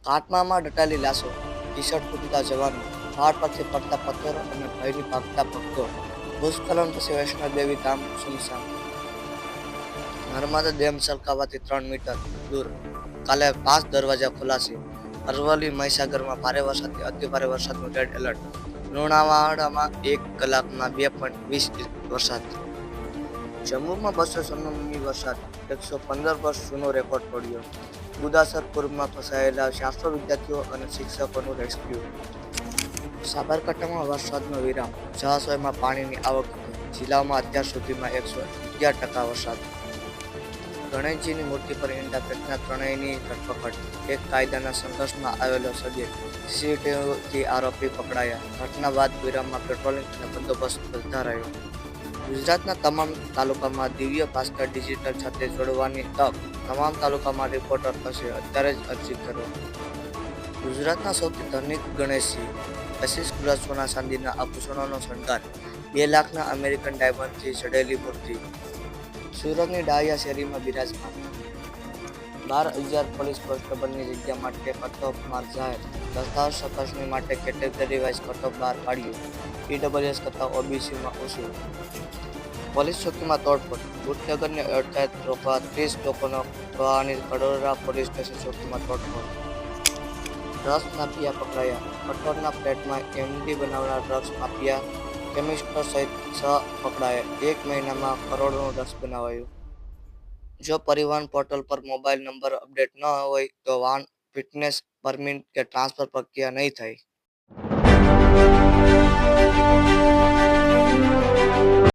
કાટમાળમાં દટાયેલી લાશો, T-shirt કૂદતા જવાનો, પહાડ પરથી પડતા પથ્થરો અને ભયથી ભાગતા ભક્તો. ભૂસ્ખલન પછી વૈષ્ણોદેવી ધામ સુમસામ. નર્મદા ડેમ છલકાવાથી 3 મીટર દૂર કાલે 5 દરવાજા ખોલાશે. અરવલ્લી મહીસાગરમાં ભારે વરસાદથી અતિભારે વરસાદનું રેડ એલર્ટ. લુણાવાડામાં 1 કલાકમાં 2.20 વરસાદ. જમ્મુમાં 296 મી વરસાદ, 115 વર્ષ જૂનો રેકોર્ડ તોડ્યો. ગુદાસર પૂરમાં ફસાયેલા 400 વિદ્યાર્થીઓ અને શિક્ષકોનું રેસ્ક્યુ. સાબરકાંઠામાં વરસાદનો વિરામ, જળાશયોમાં પાણીની આવક ઘટી. જિલ્લામાં અત્યાર સુધીમાં 111% વરસાદ. ગણેશજીની મૂર્તિ પર ઈંડા ફેંકનાર ત્રણેયની ધરપકડ. એક કાયદાના સંઘર્ષમાં આવેલો સગીર. સીસીટીવીથી આરોપી પકડાયા. ઘટના બાદ વિરામમાં પેટ્રોલિંગ અને બંદોબસ્ત વધારાયો. ગુજરાતના તમામ તાલુકામાં દિવ્ય ભાસ્કર ડિજિટલ સાથે જોડવાની તક. તમામ તાલુકામાં રિપોર્ટર હશે, અત્યારે જ અરજી કરો. ગુજરાતના સૌથી ધનિક ગણેશજી. 25 ગ્રામ સોના ચાંદીના આભૂષણોનો શણગાર. 2 લાખના અમેરિકન ડાયમંડથી જડેલી મૂર્તિ. સુરતની ડાળિયા શેરીમાં બિરાજમાન. 12,000 પોલીસ કોન્સ્ટેબલની જગ્યા માટે કટઓફ માર્ક જાહેર. દસ્તાવેજ ચકાસણી માટે કેટેગરી વાઇઝ કટઓફ બહાર પાડ્યું. ઈડબ્લ્યુએસ કરતાં ઓબીસીમાં ઓછું. પોલીસ ચોકીમાં તોડફોડ. બુટલેગરની અટકાયત રોકવા 30 લોકોનો ગવાણી. કડોદરા પોલીસ સ્ટેશન ચોકીમાં તોડફોડ. ડ્રગ્સ માફિયા પકડાયા. કઠોળના ફ્લેટમાં એમડી બનાવનાર ડ્રગ્સ માફિયા કેમિસ્ટો સહિત 6 પકડાયા. 1 મહિનામાં કરોડોનું ડ્રગ્સ બનાવાયું. જો પરિવહન પોર્ટલ પર મોબાઈલ નંબર અપડેટ ન હોય તો વાહન ફિટનેસ પરમિટ કે ટ્રાન્સફર પ્રક્રિયા નહીં થાય.